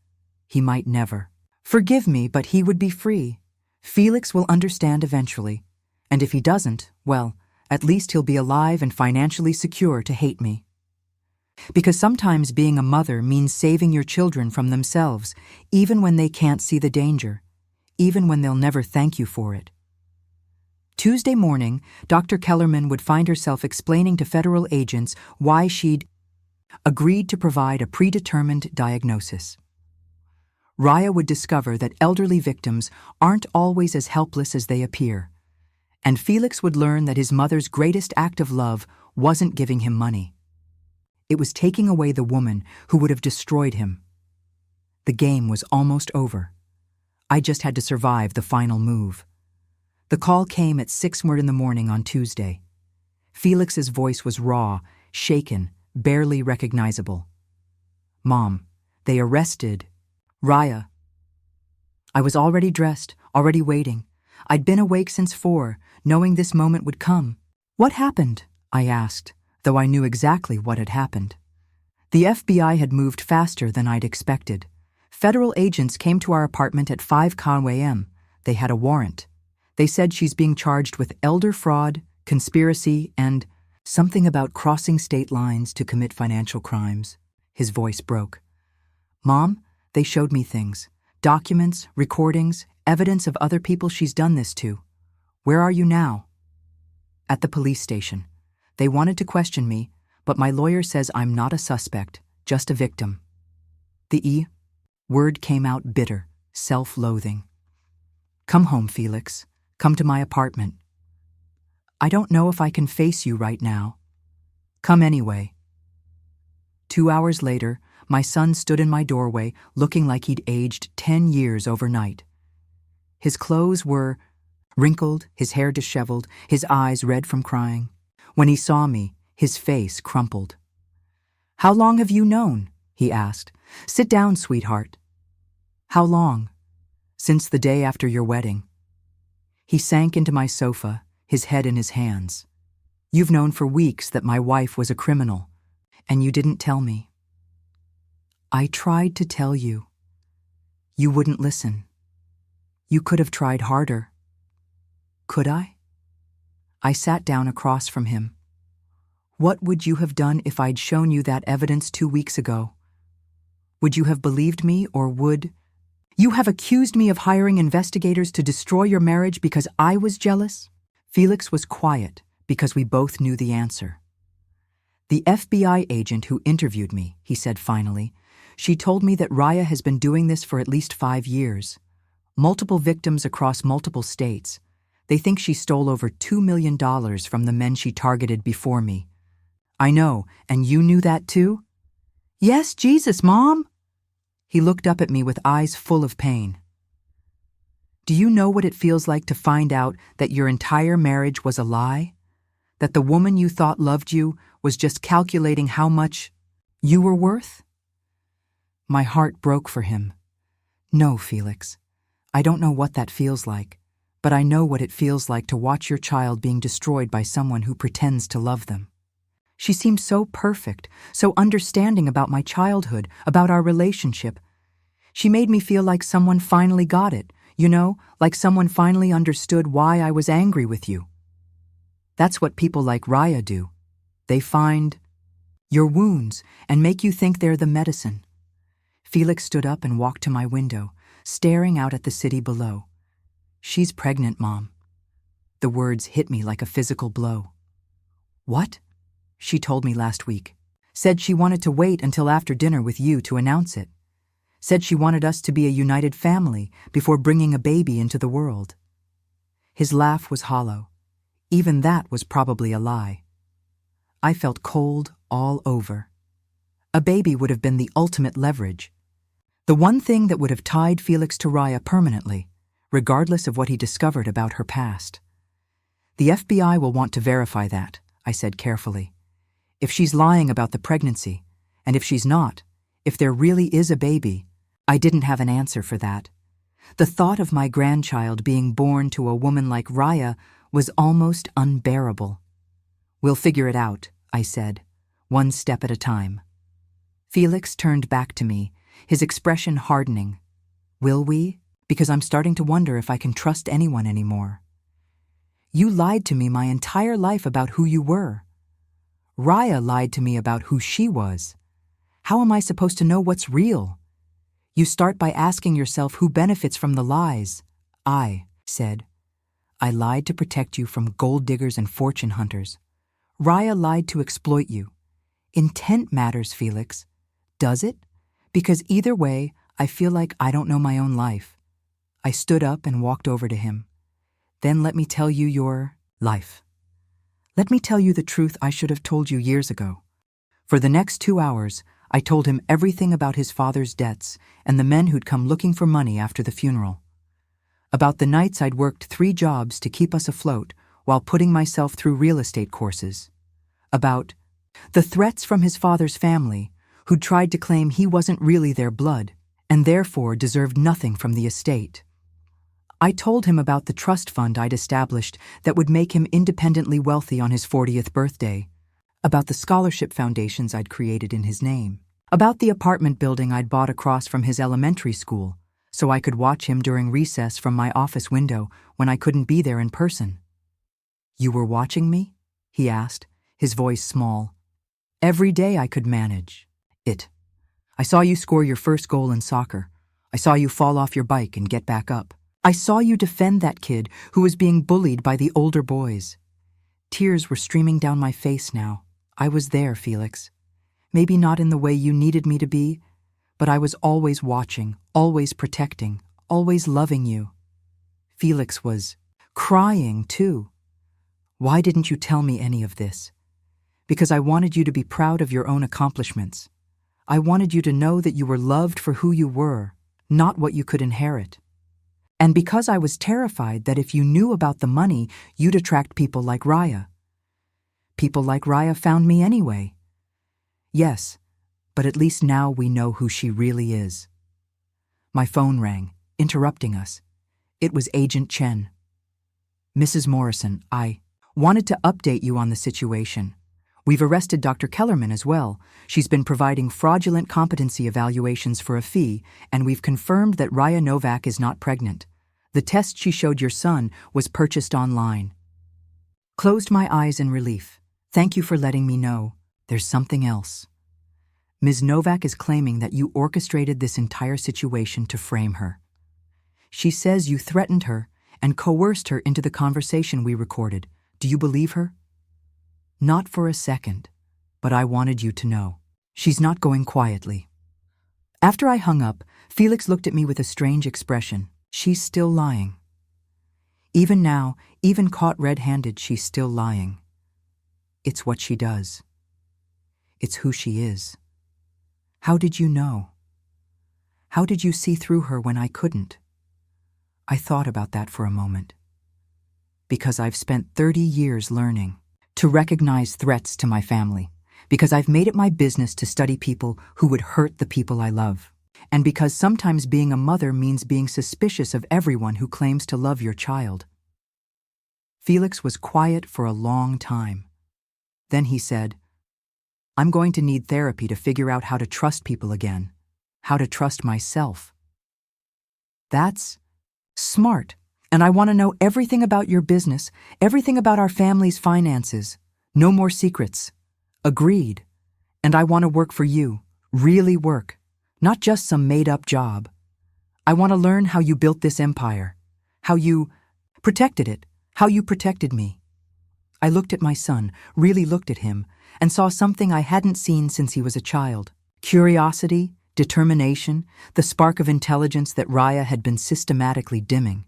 He might never. Forgive me, but he would be free. Felix will understand eventually. And if he doesn't, well, at least he'll be alive and financially secure to hate me. Because sometimes being a mother means saving your children from themselves, even when they can't see the danger, even when they'll never thank you for it. Tuesday morning, Dr. Kellerman would find herself explaining to federal agents why she'd agreed to provide a predetermined diagnosis. Raya would discover that elderly victims aren't always as helpless as they appear, and Felix would learn that his mother's greatest act of love wasn't giving him money. It was taking away the woman who would have destroyed him. The game was almost over. I just had to survive the final move. The call came at 6 in the morning on Tuesday. Felix's voice was raw, shaken, barely recognizable. "Mom, they arrested Raya." I was already dressed, already waiting. I'd been awake since 4, knowing this moment would come. "What happened?" I asked, though I knew exactly what had happened. The FBI had moved faster than I'd expected. Federal agents came to our apartment at 5 a.m. They had a warrant. They said she's being charged with elder fraud, conspiracy, and something about crossing state lines to commit financial crimes. His voice broke. "Mom, they showed me things. Documents, recordings, evidence of other people she's done this to. Where are you now?" "At the police station. They wanted to question me, but my lawyer says I'm not a suspect, just a victim." The word came out bitter, self-loathing. "Come home, Felix. Come to my apartment." "I don't know if I can face you right now." "Come anyway." 2 hours later, my son stood in my doorway looking like he'd aged 10 years overnight. His clothes were wrinkled, his hair disheveled, his eyes red from crying. When he saw me, his face crumpled. "How long have you known?" he asked. "Sit down, sweetheart." "How long?" "Since the day after your wedding." He sank into my sofa, his head in his hands. "You've known for weeks that my wife was a criminal, and you didn't tell me." "I tried to tell you. You wouldn't listen. You could have tried harder." "Could I?" I sat down across from him. "What would you have done if I'd shown you that evidence 2 weeks ago? Would you have believed me, or would you have accused me of hiring investigators to destroy your marriage because I was jealous?" Felix was quiet because we both knew the answer. "The FBI agent who interviewed me," he said finally, "she told me that Raya has been doing this for at least 5 years. Multiple victims across multiple states. They think she stole over $2 million from the men she targeted before me." "I know, and you knew that too?" "Yes, Jesus, Mom!" He looked up at me with eyes full of pain. "Do you know what it feels like to find out that your entire marriage was a lie? That the woman you thought loved you was just calculating how much you were worth?" My heart broke for him. "No, Felix. I don't know what that feels like, but I know what it feels like to watch your child being destroyed by someone who pretends to love them. She seemed so perfect, so understanding about my childhood, about our relationship. She made me feel like someone finally got it, like someone finally understood why I was angry with you. That's what people like Raya do. They find your wounds and make you think they're the medicine." Felix stood up and walked to my window, staring out at the city below. "She's pregnant, Mom." The words hit me like a physical blow. "What?" "She told me last week. Said she wanted to wait until after dinner with you to announce it. Said she wanted us to be a united family before bringing a baby into the world." His laugh was hollow. Even that was probably a lie. I felt cold all over. A baby would have been the ultimate leverage. The one thing that would have tied Felix to Raya permanently, regardless of what he discovered about her past. "The FBI will want to verify that," I said carefully. "If she's lying about the pregnancy, and if she's not, if there really is a baby," I didn't have an answer for that. The thought of my grandchild being born to a woman like Raya was almost unbearable. "We'll figure it out," I said, one step at a time. Felix turned back to me, his expression hardening. "Will we? Because I'm starting to wonder if I can trust anyone anymore. You lied to me my entire life about who you were. Raya lied to me about who she was. How am I supposed to know what's real? You start by asking yourself who benefits from the lies." I said, "I lied to protect you from gold diggers and fortune hunters. Raya lied to exploit you. Intent matters, Felix. Does it? Because either way, I feel like I don't know my own life." I stood up and walked over to him. "Then let me tell you your life. Let me tell you the truth I should have told you years ago." For the next 2 hours, I told him everything about his father's debts and the men who'd come looking for money after the funeral. about the nights I'd worked 3 jobs to keep us afloat while putting myself through real estate courses, about the threats from his father's family, who tried to claim he wasn't really their blood and therefore deserved nothing from the estate. I told him about the trust fund I'd established that would make him independently wealthy on his 40th birthday, about the scholarship foundations I'd created in his name, about the apartment building I'd bought across from his elementary school so I could watch him during recess from my office window when I couldn't be there in person. "You were watching me?" he asked, his voice small. "Every day I could manage it. I saw you score your first goal in soccer. I saw you fall off your bike and get back up. I saw you defend that kid who was being bullied by the older boys." Tears were streaming down my face now. I was there, Felix. Maybe not in the way you needed me to be, but I was always watching, always protecting, always loving you. Felix was crying, too. "Why didn't you tell me any of this?" "Because I wanted you to be proud of your own accomplishments. I wanted you to know that you were loved for who you were, not what you could inherit. And because I was terrified that if you knew about the money, you'd attract people like Raya. People like Raya found me anyway. Yes, but at least now we know who she really is." My phone rang, interrupting us. It was Agent Chen. "Mrs. Morrison, I wanted to update you on the situation. We've arrested Dr. Kellerman as well. She's been providing fraudulent competency evaluations for a fee, and we've confirmed that Raya Novak is not pregnant. The test she showed your son was purchased online." Closed my eyes in relief. "Thank you for letting me know. There's something else. Ms. Novak is claiming that you orchestrated this entire situation to frame her. She says you threatened her and coerced her into the conversation we recorded. Do you believe her?" "Not for a second, but I wanted you to know. She's not going quietly." After I hung up, Felix looked at me with a strange expression. "She's still lying. Even now, even caught red-handed, she's still lying. It's what she does. It's who she is. How did you know? How did you see through her when I couldn't?" I thought about that for a moment. Because I've spent 30 years learning to recognize threats to my family, because I've made it my business to study people who would hurt the people I love, and because sometimes being a mother means being suspicious of everyone who claims to love your child. Felix was quiet for a long time. Then he said, "I'm going to need therapy to figure out how to trust people again, how to trust myself." "That's smart. And I want to know everything about your business, everything about our family's finances. No more secrets." "Agreed. And I want to work for you, really work, not just some made-up job. I want to learn how you built this empire, how you protected it, how you protected me." I looked at my son, really looked at him, and saw something I hadn't seen since he was a child. Curiosity, determination, the spark of intelligence that Raya had been systematically dimming.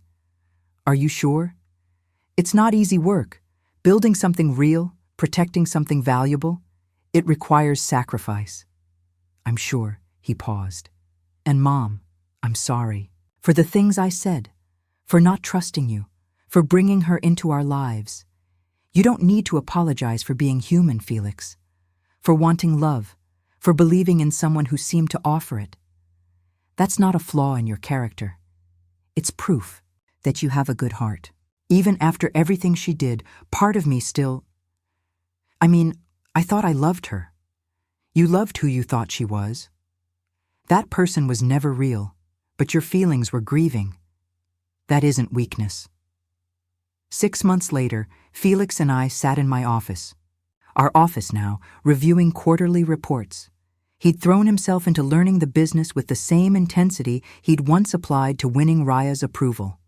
"Are you sure? It's not easy work. Building something real, protecting something valuable, it requires sacrifice." "I'm sure," he paused. "And Mom, I'm sorry for the things I said, for not trusting you, for bringing her into our lives. You don't need to apologize for being human, Felix, for wanting love, for believing in someone who seemed to offer it. That's not a flaw in your character. It's proof that you have a good heart. Even after everything she did, part of me still... I thought I loved her. You loved who you thought she was. That person was never real, but your feelings were grieving. That isn't weakness." 6 months later, Felix and I sat in my office. Our office now, reviewing quarterly reports. He'd thrown himself into learning the business with the same intensity he'd once applied to winning Raya's approval.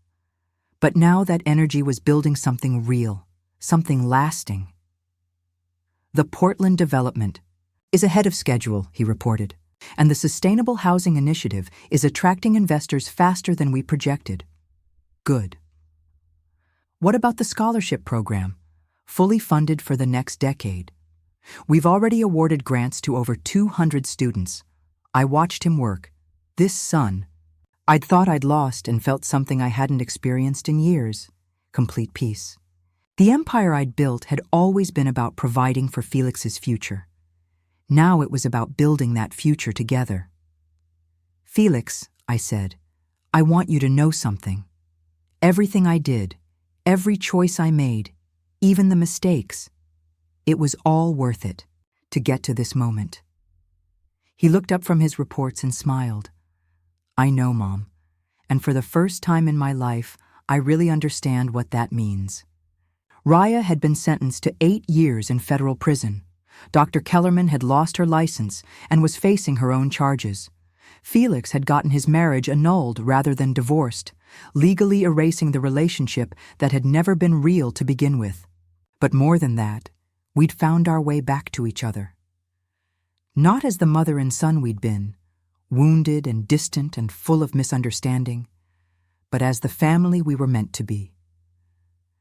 But now that energy was building something real, something lasting. "The Portland development is ahead of schedule," he reported, "and the Sustainable Housing Initiative is attracting investors faster than we projected." "Good. What about the scholarship program, fully funded for the next decade? We've already awarded grants to over 200 students. I watched him work. This son, I'd thought I'd lost and felt something I hadn't experienced in years: complete peace. The empire I'd built had always been about providing for Felix's future. Now it was about building that future together. "Felix," I said, "I want you to know something. Everything I did, every choice I made, even the mistakes, it was all worth it to get to this moment." He looked up from his reports and smiled. "I know, Mom, and for the first time in my life, I really understand what that means." Raya had been sentenced to 8 years in federal prison. Dr. Kellerman had lost her license and was facing her own charges. Felix had gotten his marriage annulled rather than divorced, legally erasing the relationship that had never been real to begin with. But more than that, we'd found our way back to each other. Not as the mother and son we'd been, wounded and distant and full of misunderstanding, but as the family we were meant to be.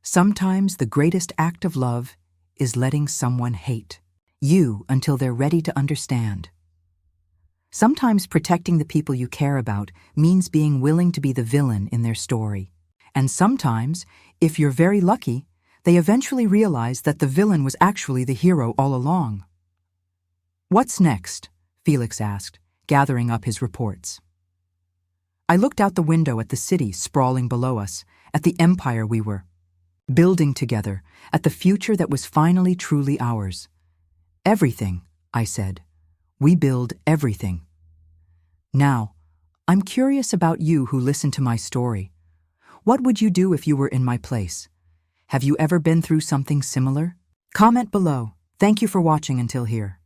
Sometimes the greatest act of love is letting someone hate you until they're ready to understand. Sometimes protecting the people you care about means being willing to be the villain in their story. And sometimes, if you're very lucky, they eventually realize that the villain was actually the hero all along. "What's next?" Felix asked, gathering up his reports. I looked out the window at the city sprawling below us, at the empire we were building together, at the future that was finally truly ours. "Everything," I said. "We build everything." Now, I'm curious about you who listen to my story. What would you do if you were in my place? Have you ever been through something similar? Comment below. Thank you for watching until here.